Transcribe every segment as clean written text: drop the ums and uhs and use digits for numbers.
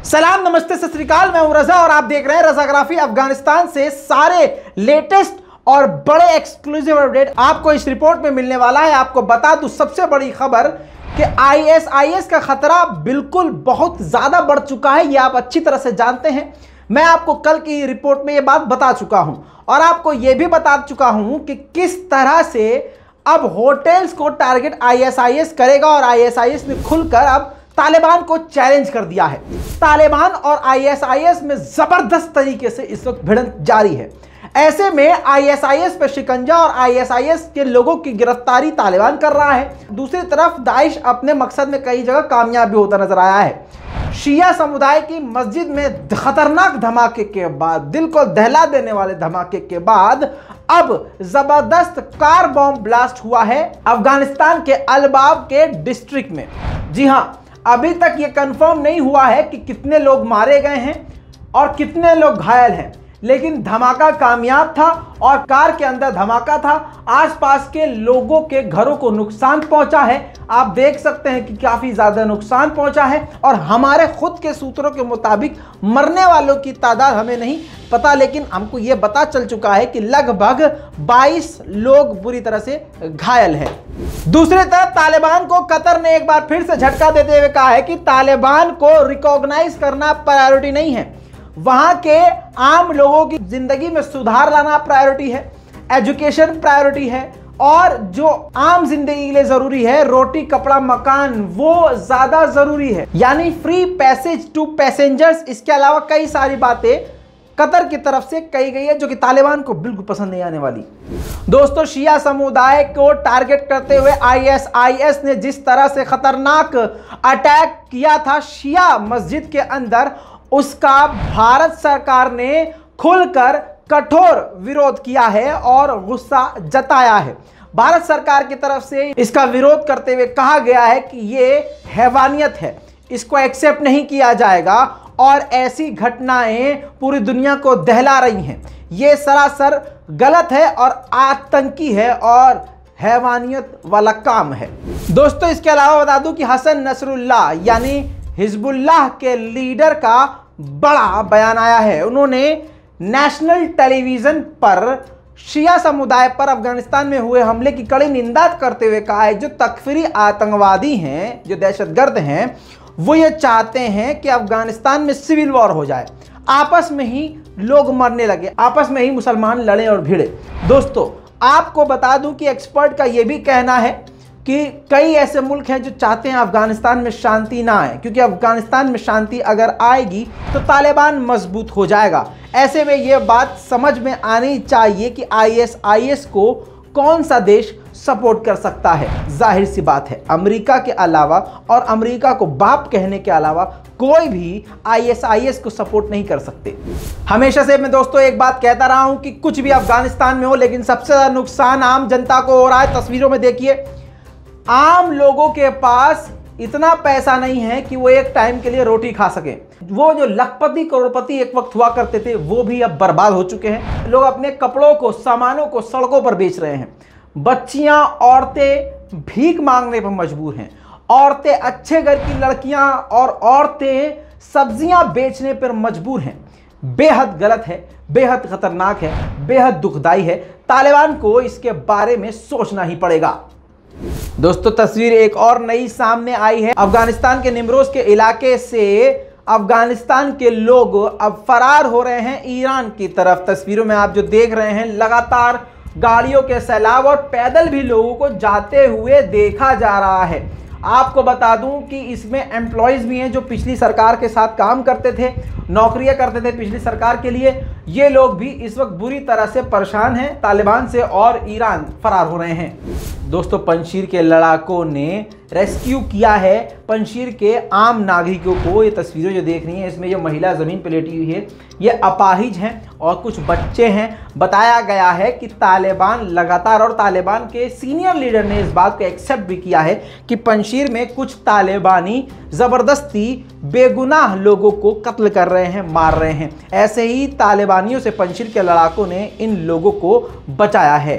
सलाम, नमस्ते, सत श्री अकाल। मैं हूं रजा और आप देख रहे हैं रजाग्राफी। अफगानिस्तान से सारे लेटेस्ट और बड़े एक्सक्लूसिव अपडेट आपको इस रिपोर्ट में मिलने वाला है। आपको बता दूं सबसे बड़ी खबर कि आईएस का खतरा बिल्कुल बहुत ज्यादा बढ़ चुका है। यह आप अच्छी तरह से जानते हैं। मैं आपको कल की रिपोर्ट में यह बात बता चुका हूं और आपको यह भी बता चुका हूं कि किस तरह से अब होटल्स को टारगेट आईएस करेगा और आईएस ने खुलकर अब तालिबान को चैलेंज कर दिया है। तालिबान और आईएस में जबरदस्त तरीके से इस वक्त भिड़ंत जारी है। ऐसे में आईएस पे शिकंजा और आईएस के लोगों की गिरफ्तारी तालिबान कर रहा है। दूसरी तरफ दाइश अपने मकसद में कई जगह कामयाब भी होता नजर आया है। शिया समुदाय की मस्जिद में खतरनाक धमाके के बाद, दिल को दहला देने वाले धमाके के बाद अब जबरदस्त कार बॉम्ब ब्लास्ट हुआ है अफगानिस्तान के अलबाब के डिस्ट्रिक्ट में। जी हां, अभी तक यह कंफर्म नहीं हुआ है कि कितने लोग मारे गए हैं और कितने लोग घायल हैं, लेकिन धमाका कामयाब था और कार के अंदर धमाका था। आसपास के लोगों के घरों को नुकसान पहुंचा है। आप देख सकते हैं कि काफी ज्यादा नुकसान पहुंचा है और हमारे खुद के सूत्रों के मुताबिक मरने वालों की तादाद हमें नहीं पता, लेकिन हमको यह पता चल चुका है कि लगभग 22 लोग बुरी तरह से घायल हैं। दूसरी तरफ तालिबान को कतर ने एक बार फिर से झटका देते हुए कहा है कि तालिबान को रिकॉग्नाइज करना प्रायोरिटी नहीं है, वहां के आम लोगों की जिंदगी में सुधार लाना प्रायोरिटी है, एजुकेशन प्रायोरिटी है और जो आम जिंदगी के लिए जरूरी है, रोटी कपड़ा मकान, वो ज्यादा जरूरी है। यानी फ्री पैसेज टू पैसेंजर्स, इसके अलावा कई सारी बातें कतर की तरफ से कही गई है जो कि तालिबान को बिल्कुल पसंद नहीं आने वाली। दोस्तों, शिया समुदाय को टारगेट करते हुए आईएस ने जिस तरह से खतरनाक अटैक किया था शिया मस्जिद के अंदर, उसका भारत सरकार ने खुलकर कठोर विरोध किया है और गुस्सा जताया है। भारत सरकार की तरफ से इसका विरोध करते हुए कहा गया है कि यह हैवानियत है, इसको एक्सेप्ट नहीं किया जाएगा और ऐसी घटनाएं पूरी दुनिया को दहला रही हैं। यह सरासर गलत है और आतंकी है और हैवानियत वाला काम है। दोस्तों, इसके अलावा बता दूं कि हसन नसरुल्लाह यानी हिजबुल्लाह के लीडर का बड़ा बयान आया है। उन्होंने नेशनल टेलीविजन पर शिया समुदाय पर अफगानिस्तान में हुए हमले की कड़ी निंदा करते हुए कहा है जो तकफीरी आतंकवादी हैं, जो दहशतगर्द हैं, वो ये चाहते हैं कि अफगानिस्तान में सिविल वॉर हो जाए, आपस में ही लोग मरने लगे, आपस में ही मुसलमान लड़े और भिड़े। दोस्तों, आपको बता दूं कि एक्सपर्ट का यह भी कहना है कि कई ऐसे मुल्क हैं जो चाहते हैं अफगानिस्तान में शांति ना आए, क्योंकि अफगानिस्तान में शांति अगर आएगी तो तालिबान मजबूत हो जाएगा। ऐसे में यह बात समझ में आनी चाहिए कि आईएस को कौन सा देश सपोर्ट कर सकता है। जाहिर सी बात है, अमेरिका के अलावा और अमेरिका को बाप कहने के अलावा कोई भी आईएस को सपोर्ट नहीं कर सकते। हमेशा से मैं दोस्तों एक बात कहता रहा हूं कि कुछ भी अफगानिस्तान में हो, लेकिन सबसे ज्यादा नुकसान आम जनता को हो रहा है। तस्वीरों में देखिए, आम लोगों के पास इतना पैसा नहीं है कि वो एक टाइम के लिए रोटी खा सके। वो जो लखपति करोड़पति एक वक्त हुआ करते थे, वो भी अब बर्बाद हो चुके हैं। लोग अपने कपड़ों को, सामानों को सड़कों पर बेच रहे हैं। बच्चियां, औरतें भीख मांगने पर मजबूर हैं। औरतें, अच्छे घर की लड़कियां और औरतें सब्जियां बेचने पर मजबूर हैं। बेहद गलत है, बेहद खतरनाक है, बेहद दुखदाई है। तालिबान को इसके बारे में सोचना ही पड़ेगा। दोस्तों, तस्वीर एक और नई सामने आई है। अफगानिस्तान के निमरोज के इलाके से अफगानिस्तान के लोग अब फरार हो रहे हैं ईरान की तरफ। तस्वीरों में आप जो देख रहे हैं, लगातार गाड़ियों के सैलाब और पैदल भी लोगों को जाते हुए देखा जा रहा है। आपको बता दूं कि इसमें एम्प्लॉयज भी हैं जो पिछली सरकार के साथ काम करते थे, नौकरियां करते थे पिछली सरकार के लिए। ये लोग भी इस वक्त बुरी तरह से परेशान हैं तालिबान से और ईरान फरार हो रहे हैं। दोस्तों, पंजशीर के लड़ाकों ने रेस्क्यू किया है पंजशीर के आम नागरिकों को। ये तस्वीरें जो देख रही हैं, इसमें ये महिला ज़मीन पर लेटी हुई है, ये अपाहिज हैं और कुछ बच्चे हैं। बताया गया है कि तालिबान लगातार, और तालिबान के सीनियर लीडर ने इस बात को एक्सेप्ट भी किया है कि पंजशीर में कुछ तालिबानी ज़बरदस्ती बेगुनाह लोगों को कत्ल कर रहे हैं, मार रहे हैं। ऐसे ही तालिबानियों से पंजशीर के लड़ाकों ने इन लोगों को बचाया है।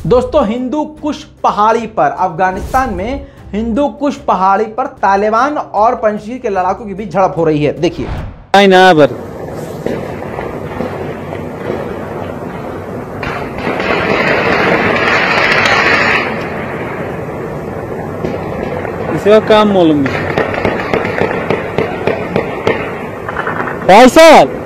दोस्तों, हिंदू कुश पहाड़ी पर अफगानिस्तान में हिंदू कुश पहाड़ी पर तालिबान और पंजशीर के लड़ाकों के बीच झड़प हो रही है। देखिए इसका काम मालूम है। फैसल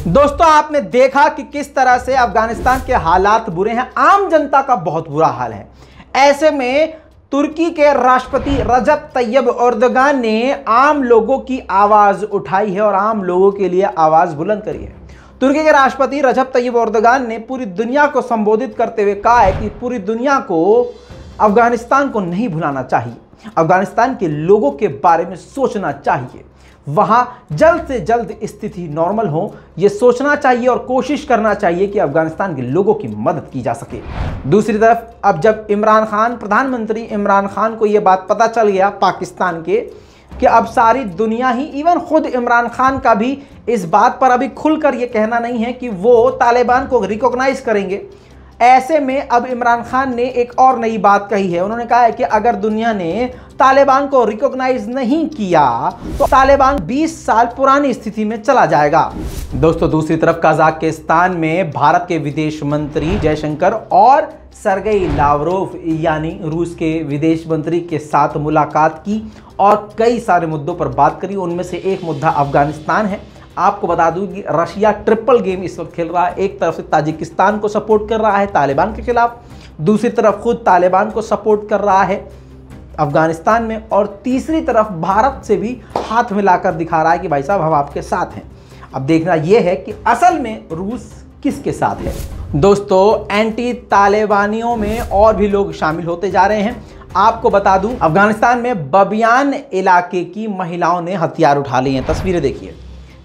दोस्तों, आपने देखा कि किस तरह से अफगानिस्तान के हालात बुरे हैं, आम जनता का बहुत बुरा हाल है। ऐसे में तुर्की के राष्ट्रपति रजब तैयब एर्दोगान ने आम लोगों की आवाज उठाई है और आम लोगों के लिए आवाज बुलंद करी है। तुर्की के राष्ट्रपति रजब तैयब एर्दोगान ने पूरी दुनिया को संबोधित करते हुए कहा है कि पूरी दुनिया को अफगानिस्तान को नहीं भुलाना चाहिए, अफगानिस्तान के लोगों के बारे में सोचना चाहिए, वहां जल्द से जल्द स्थिति नॉर्मल हो, यह सोचना चाहिए और कोशिश करना चाहिए कि अफगानिस्तान के लोगों की मदद की जा सके। दूसरी तरफ अब जब इमरान खान, प्रधानमंत्री इमरान खान को यह बात पता चल गया पाकिस्तान के कि अब सारी दुनिया ही, इवन खुद इमरान खान का भी इस बात पर अभी खुलकर यह कहना नहीं है कि वो तालिबान को रिकॉग्नाइज करेंगे। ऐसे में अब इमरान खान ने एक और नई बात कही है। उन्होंने कहा है कि अगर दुनिया ने तालिबान को रिकॉग्नाइज नहीं किया तो तालिबान 20 साल पुरानी स्थिति में चला जाएगा। दोस्तों, दूसरी तरफ कजाकिस्तान में भारत के विदेश मंत्री जयशंकर और सरगेई लावरोव यानी रूस के विदेश मंत्री के साथ मुलाकात की और कई सारे मुद्दों पर बात करी। उनमें से एक मुद्दा अफगानिस्तान है। आपको बता दूं कि रशिया ट्रिपल गेम इस वक्त खेल रहा है। एक तरफ से ताजिकिस्तान को सपोर्ट कर रहा है तालिबान के खिलाफ, दूसरी तरफ खुद तालिबान को सपोर्ट कर रहा है अफगानिस्तान में, और तीसरी तरफ भारत से भी हाथ मिलाकर दिखा रहा है कि भाई साहब हम आपके साथ हैं। अब देखना यह है कि असल में रूस किसके साथ है। दोस्तों, एंटी तालिबानियों में और भी लोग शामिल होते जा रहे हैं। आपको बता दूं, अफगानिस्तान में बबियान इलाके की महिलाओं ने हथियार उठा लिए हैं। तस्वीरें देखिए,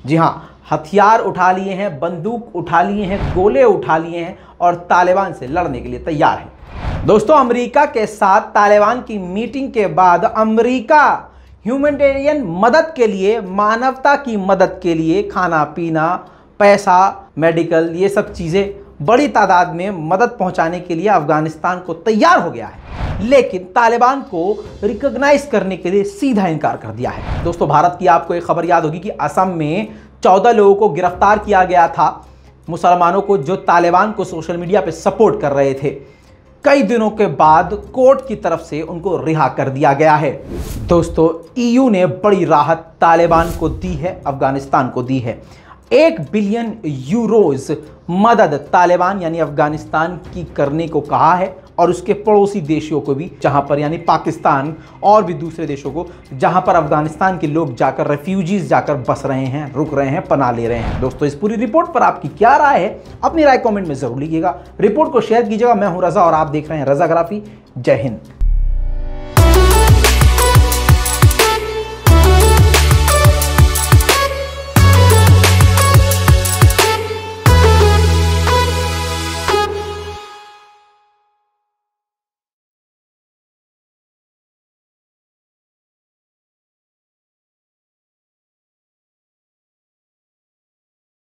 जी हाँ, हथियार उठा लिए हैं, बंदूक उठा लिए हैं, गोले उठा लिए हैं और तालिबान से लड़ने के लिए तैयार हैं। दोस्तों, अमेरिका के साथ तालिबान की मीटिंग के बाद अमेरिका ह्यूमैनिटेरियन मदद के लिए, मानवता की मदद के लिए, खाना पीना, पैसा, मेडिकल, ये सब चीज़ें बड़ी तादाद में मदद पहुंचाने के लिए अफगानिस्तान को तैयार हो गया है, लेकिन तालिबान को रिकॉग्नाइज करने के लिए सीधा इनकार कर दिया है। दोस्तों, भारत की आपको एक खबर याद होगी कि असम में 14 लोगों को गिरफ्तार किया गया था, मुसलमानों को, जो तालिबान को सोशल मीडिया पे सपोर्ट कर रहे थे। कई दिनों के बाद कोर्ट की तरफ से उनको रिहा कर दिया गया है। दोस्तों, ईयू ने बड़ी राहत तालिबान को दी है, अफगानिस्तान को दी है। 1 बिलियन यूरोज मदद तालिबान यानी अफगानिस्तान की करने को कहा है और उसके पड़ोसी देशों को भी, जहां पर यानी पाकिस्तान और भी दूसरे देशों को, जहां पर अफगानिस्तान के लोग जाकर, रेफ्यूजीज जाकर बस रहे हैं, रुक रहे हैं, पनाह ले रहे हैं। दोस्तों, इस पूरी रिपोर्ट पर आपकी क्या राय है? अपनी राय कमेंट में जरूर लिखिएगा, रिपोर्ट को शेयर कीजिएगा। मैं हूं रजा और आप देख रहे हैं रजाग्राफी। जय हिंद।